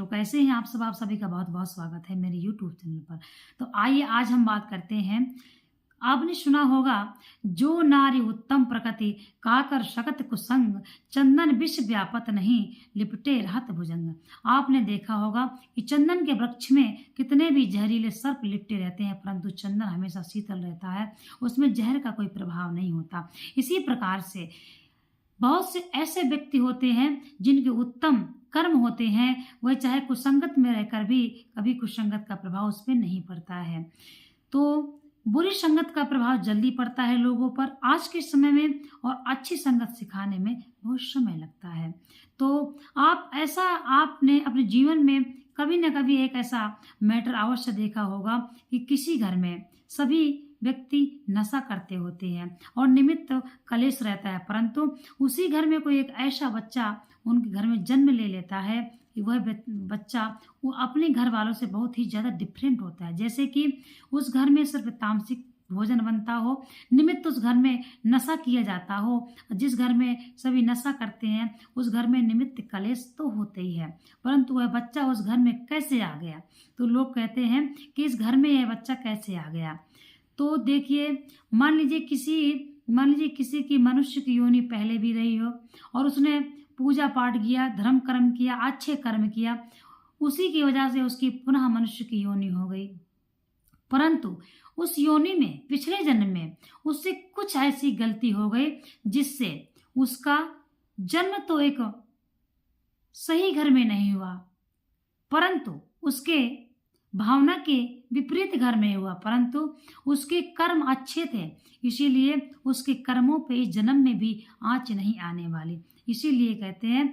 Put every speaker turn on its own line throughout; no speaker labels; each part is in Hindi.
मित्रों, कैसे हैं आप सब? आप सभी का बहुत बहुत स्वागत है मेरे यूट्यूब चैनल पर। तो आइए आज हम बात करते हैं। आपने सुना होगा, जो नारी उत्तम प्रकृति काकर शकत कुसंग, चंदन विष व्यापत नहीं लिपटे रहत भुजंग। आपने देखा होगा कि चंदन के वृक्ष में कितने भी जहरीले सर्प लिपटे रहते हैं, परंतु चंदन हमेशा शीतल रहता है, उसमें जहर का कोई प्रभाव नहीं होता। इसी प्रकार से बहुत से ऐसे व्यक्ति होते हैं जिनके उत्तम कर्म होते हैं, वह चाहे कुसंगत में रहकर भी कभी कुसंगत का प्रभाव उस पर नहीं पड़ता है। तो बुरी संगत का प्रभाव जल्दी पड़ता है लोगों पर आज के समय में, और अच्छी संगत सिखाने में बहुत समय लगता है। तो आपने अपने जीवन में कभी न कभी एक ऐसा मैटर अवश्य देखा होगा कि किसी घर में सभी व्यक्ति नशा करते होते हैं और निमित्त कलेश रहता है, परंतु उसी घर में कोई एक ऐसा बच्चा उनके घर में जन्म ले लेता है कि वह बच्चा वो अपने घर वालों से बहुत ही ज़्यादा डिफरेंट होता है। जैसे कि उस घर में सिर्फ तामसिक भोजन बनता हो, निमित्त उस घर में नशा किया जाता हो। जिस घर में सभी नशा करते हैं उस घर में निमित्त कलेश तो होते ही है, परंतु वह बच्चा उस घर में कैसे आ गया? तो लोग कहते हैं कि इस घर में यह बच्चा कैसे आ गया। तो देखिए, मान लीजिए किसी की मनुष्य की योनि पहले भी रही हो और उसने पूजा पाठ किया, धर्म कर्म किया, अच्छे कर्म किया, उसी की वजह से उसकी पुनः मनुष्य की योनि हो गई। परंतु उस योनि में पिछले जन्म में उससे कुछ ऐसी गलती हो गई जिससे उसका जन्म तो एक सही घर में नहीं हुआ, परंतु उसके भावना के विपरीत घर में हुआ, परंतु उसके कर्म अच्छे थे, इसीलिए उसके कर्मों पे इस जन्म में भी आँच नहीं आने वाली। इसीलिए कहते हैं,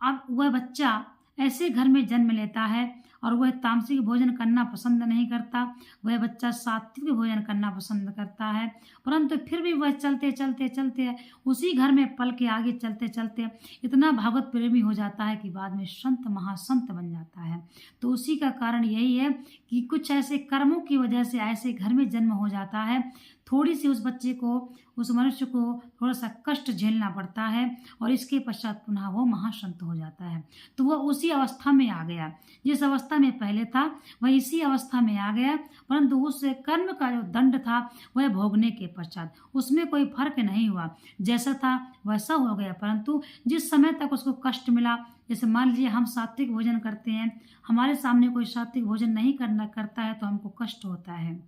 अब वह बच्चा ऐसे घर में जन्म लेता है और वह तामसिक भोजन करना पसंद नहीं करता, वह बच्चा सात्विक भोजन करना पसंद करता है, परंतु फिर भी वह चलते उसी घर में पल के आगे चलते इतना भागवत प्रेमी हो जाता है कि बाद में संत महासंत बन जाता है। तो उसी का कारण यही है कि कुछ ऐसे कर्मों की वजह से ऐसे घर में जन्म हो जाता है। थोड़ी सी उस बच्चे को, उस मनुष्य को थोड़ा सा कष्ट झेलना पड़ता है और इसके पश्चात पुनः वो महासंत हो जाता है। तो वह उसी अवस्था में आ गया, जिस अवस्था में पहले था वह इसी अवस्था में आ गया, परंतु उस कर्म का जो दंड था वह भोगने के पश्चात उसमें कोई फर्क नहीं हुआ, जैसा था वैसा हो गया। परंतु जिस समय तक उसको कष्ट मिला, जैसे मान लीजिए हम सात्विक भोजन करते हैं, हमारे सामने कोई सात्विक भोजन नहीं करता है तो हमको कष्ट होता है।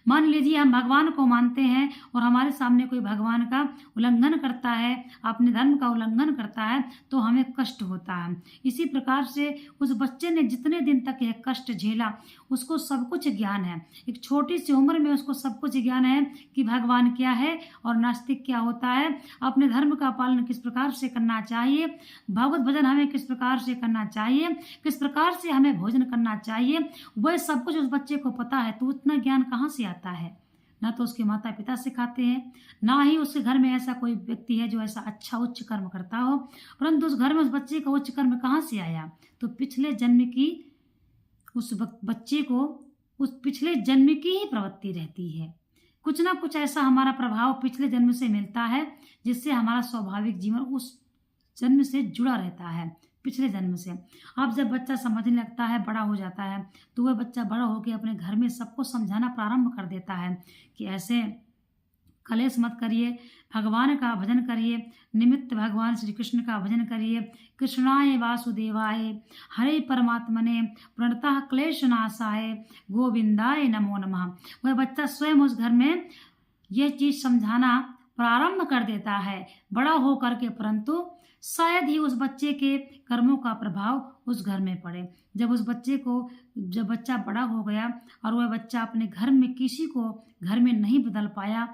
मान लीजिए हम भगवान को मानते हैं और हमारे सामने कोई भगवान का उल्लंघन करता है, अपने धर्म का उल्लंघन करता है, तो हमें कष्ट होता है। इसी प्रकार से उस बच्चे ने जितने दिन तक यह कष्ट झेला उसको सब कुछ ज्ञान है, एक छोटी सी उम्र में उसको सब कुछ ज्ञान है कि भगवान क्या है और नास्तिक क्या होता है, अपने धर्म का पालन किस प्रकार से करना चाहिए, भगवत भजन हमें किस प्रकार से करना चाहिए, किस प्रकार से हमें भोजन करना चाहिए, वह सब कुछ उस बच्चे को पता है। तो उतना ज्ञान कहाँ से आता है? ना तो उसके माता पिता सिखाते हैं, ना ही उसके घर में ऐसा कोई व्यक्ति है जो ऐसा अच्छा उच्च कर्म करता हो, परंतु उस घर में उस बच्चे का उच्च कर्म कहाँ से आया? तो पिछले जन्म की उस बच्चे को उस पिछले जन्म की ही प्रवृत्ति रहती है। कुछ ना कुछ ऐसा हमारा प्रभाव पिछले जन्म से मिलता है जिससे हमारा स्वाभाविक जीवन उस जन्म से जुड़ा रहता है, पिछले जन्म से। अब जब बच्चा समझने लगता है, बड़ा हो जाता है, तो वह बच्चा बड़ा होकर अपने घर में सबको समझाना प्रारंभ कर देता है कि ऐसे कलेश मत करिए, भगवान का भजन करिए, निमित्त भगवान श्री कृष्ण का भजन करिए। कृष्णाय वासुदेवाय हरे परमात्मने प्रणतः क्लेश नाशाय गोविंदाय नमो नमः। वह बच्चा स्वयं उस घर में यह चीज समझाना प्रारंभ कर देता है बड़ा हो करके, परंतु शायद ही उस बच्चे के कर्मों का प्रभाव उस घर में पड़े। जब बच्चा बड़ा हो गया और वह बच्चा अपने घर में किसी को घर में नहीं बदल पाया,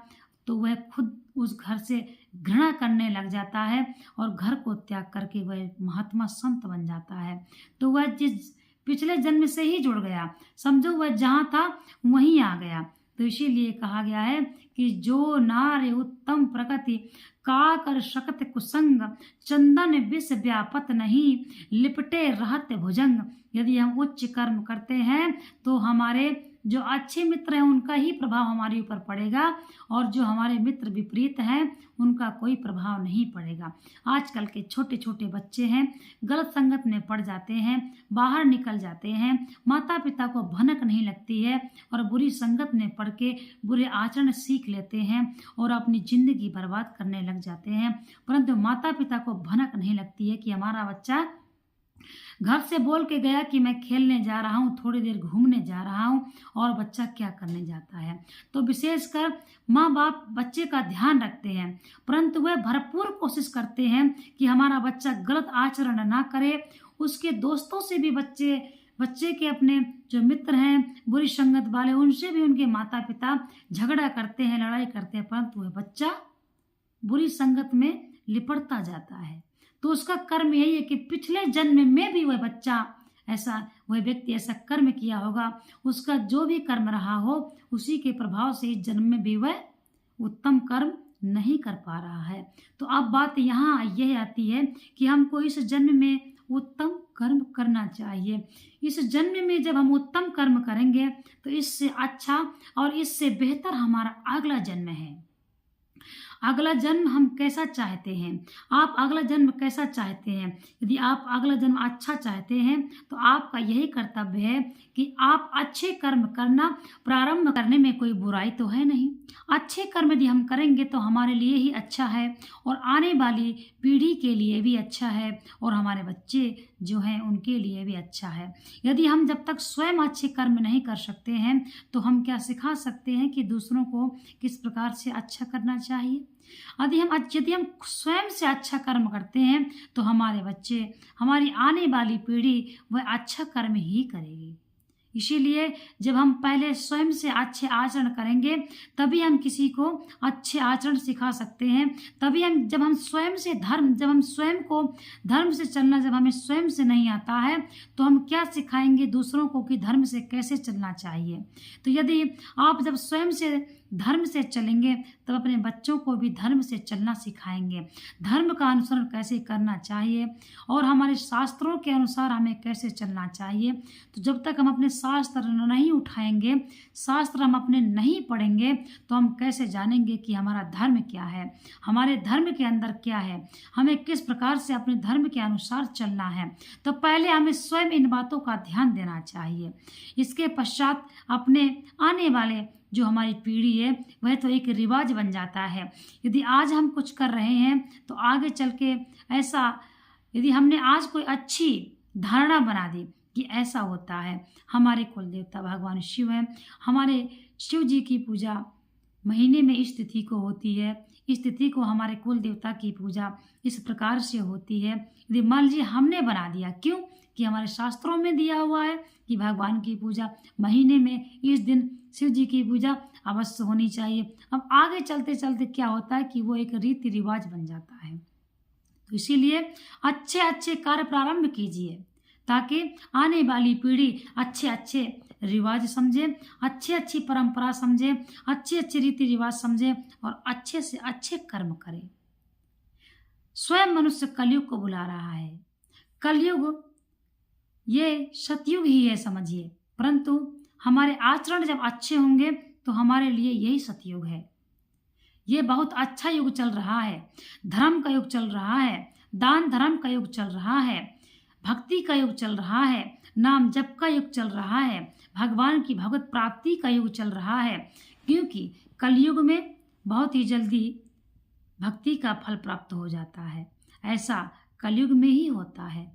तो वह खुद उस घर से घृणा करने लग जाता है और घर को त्याग करके वह महात्मा संत बन जाता है। तो वह जिस पिछले जन्म से ही जुड़ गया, समझो वह जहाँ था वहीं आ गया। तो इसीलिए कहा गया है कि जो नारे उत्तम प्रकृति काकर शकत कुसंग, चंदन विष व्यापत नहीं लिपटे रहत भुजंग। यदि हम उच्च कर्म करते हैं तो हमारे जो अच्छे मित्र हैं उनका ही प्रभाव हमारे ऊपर पड़ेगा और जो हमारे मित्र विपरीत हैं उनका कोई प्रभाव नहीं पड़ेगा। आजकल के छोटे छोटे बच्चे हैं, गलत संगत में पड़ जाते हैं, बाहर निकल जाते हैं, माता पिता को भनक नहीं लगती है और बुरी संगत में पड़ के बुरे आचरण सीख लेते हैं और अपनी जिंदगी बर्बाद करने लग जाते हैं। परंतु माता पिता को भनक नहीं लगती है कि हमारा बच्चा घर से बोल के गया कि मैं खेलने जा रहा हूँ, थोड़ी देर घूमने जा रहा हूँ, और बच्चा क्या करने जाता है। तो विशेषकर माँ बाप बच्चे का ध्यान रखते हैं, परंतु वह भरपूर कोशिश करते हैं कि हमारा बच्चा गलत आचरण ना करे। उसके दोस्तों से भी बच्चे के अपने जो मित्र हैं बुरी संगत वाले, उनसे भी उनके माता पिता झगड़ा करते हैं, लड़ाई करते हैं, परंतु वह बच्चा बुरी संगत में लिपटता जाता है। तो उसका कर्म यही है कि पिछले जन्म में भी वह व्यक्ति ऐसा कर्म किया होगा, उसका जो भी कर्म रहा हो उसी के प्रभाव से इस जन्म में भी वह उत्तम कर्म नहीं कर पा रहा है। तो अब बात यहाँ यह आती है कि हमको इस जन्म में उत्तम कर्म करना चाहिए। इस जन्म में जब हम उत्तम कर्म करेंगे तो इससे अच्छा और इससे बेहतर हमारा अगला जन्म है। अगला जन्म हम कैसा चाहते हैं? आप अगला जन्म कैसा चाहते हैं? यदि आप अगला जन्म अच्छा चाहते हैं तो आपका यही कर्तव्य है कि आप अच्छे कर्म करना प्रारंभ करने में कोई बुराई तो है नहीं। अच्छे कर्म यदि हम करेंगे तो हमारे लिए ही अच्छा है और आने वाली पीढ़ी के लिए भी अच्छा है और हमारे बच्चे जो हैं उनके लिए भी अच्छा है। यदि हम जब तक स्वयं अच्छे कर्म नहीं कर सकते हैं तो हम क्या सिखा सकते हैं कि दूसरों को किस प्रकार से अच्छा करना चाहिए? यदि हम स्वयं से अच्छा कर्म करते हैं तो हमारे बच्चे, हमारी आने वाली पीढ़ी वह अच्छा कर्म ही करेगी। इसीलिए जब हम पहले स्वयं से अच्छे आचरण करेंगे तभी हम किसी को अच्छे आचरण सिखा सकते हैं। तभी जब हम स्वयं को धर्म से चलना, जब हमें स्वयं से नहीं आता है तो हम क्या सिखाएंगे दूसरों को कि धर्म से कैसे चलना चाहिए। तो यदि आप जब स्वयं से धर्म से चलेंगे तब अपने बच्चों को भी धर्म से चलना सिखाएंगे, धर्म का अनुसरण कैसे करना चाहिए और हमारे शास्त्रों के अनुसार हमें कैसे चलना चाहिए। तो जब तक हम अपने शास्त्र नहीं उठाएंगे, शास्त्र हम अपने नहीं पढ़ेंगे तो हम कैसे जानेंगे कि हमारा धर्म क्या है, हमारे धर्म के अंदर क्या है, हमें किस प्रकार से अपने धर्म के अनुसार चलना है। तो पहले हमें स्वयं इन बातों का ध्यान देना चाहिए। इसके पश्चात अपने आने वाले जो हमारी पीढ़ी है वह तो एक रिवाज बन जाता है। यदि आज हम कुछ कर रहे हैं तो आगे चल के ऐसा, यदि हमने आज कोई अच्छी धारणा बना दी कि ऐसा होता है, हमारे कुल देवता भगवान शिव हैं, हमारे शिव जी की पूजा महीने में इस तिथि को होती है, इस तिथि को हमारे कुल देवता की पूजा इस प्रकार से होती है। यदि मान लीजिए हमने बना दिया, क्यों कि हमारे शास्त्रों में दिया हुआ है कि भगवान की पूजा महीने में इस दिन शिव जी की पूजा अवश्य होनी चाहिए। अब आगे चलते चलते क्या होता है कि वो एक रीति रिवाज बन जाता है। तो इसीलिए अच्छे अच्छे कार्य प्रारंभ कीजिए ताकि आने वाली पीढ़ी अच्छे अच्छे रिवाज समझे, अच्छी अच्छी परंपरा समझे, अच्छे अच्छे रीति रिवाज समझे और अच्छे से अच्छे कर्म करे। स्वयं मनुष्य कलयुग को बुला रहा है। कलयुग ये सतयुग ही है समझिए, परंतु हमारे आचरण जब अच्छे होंगे तो हमारे लिए यही सतयुग है। ये बहुत अच्छा युग चल रहा है, धर्म का युग चल रहा है, दान धर्म का युग चल रहा है, भक्ति का युग चल रहा है, नाम जप का युग चल रहा है, भगवान की भगवत प्राप्ति का युग चल रहा है। क्योंकि कलयुग में बहुत ही जल्दी भक्ति का फल प्राप्त हो जाता है। ऐसा कलयुग में ही होता है।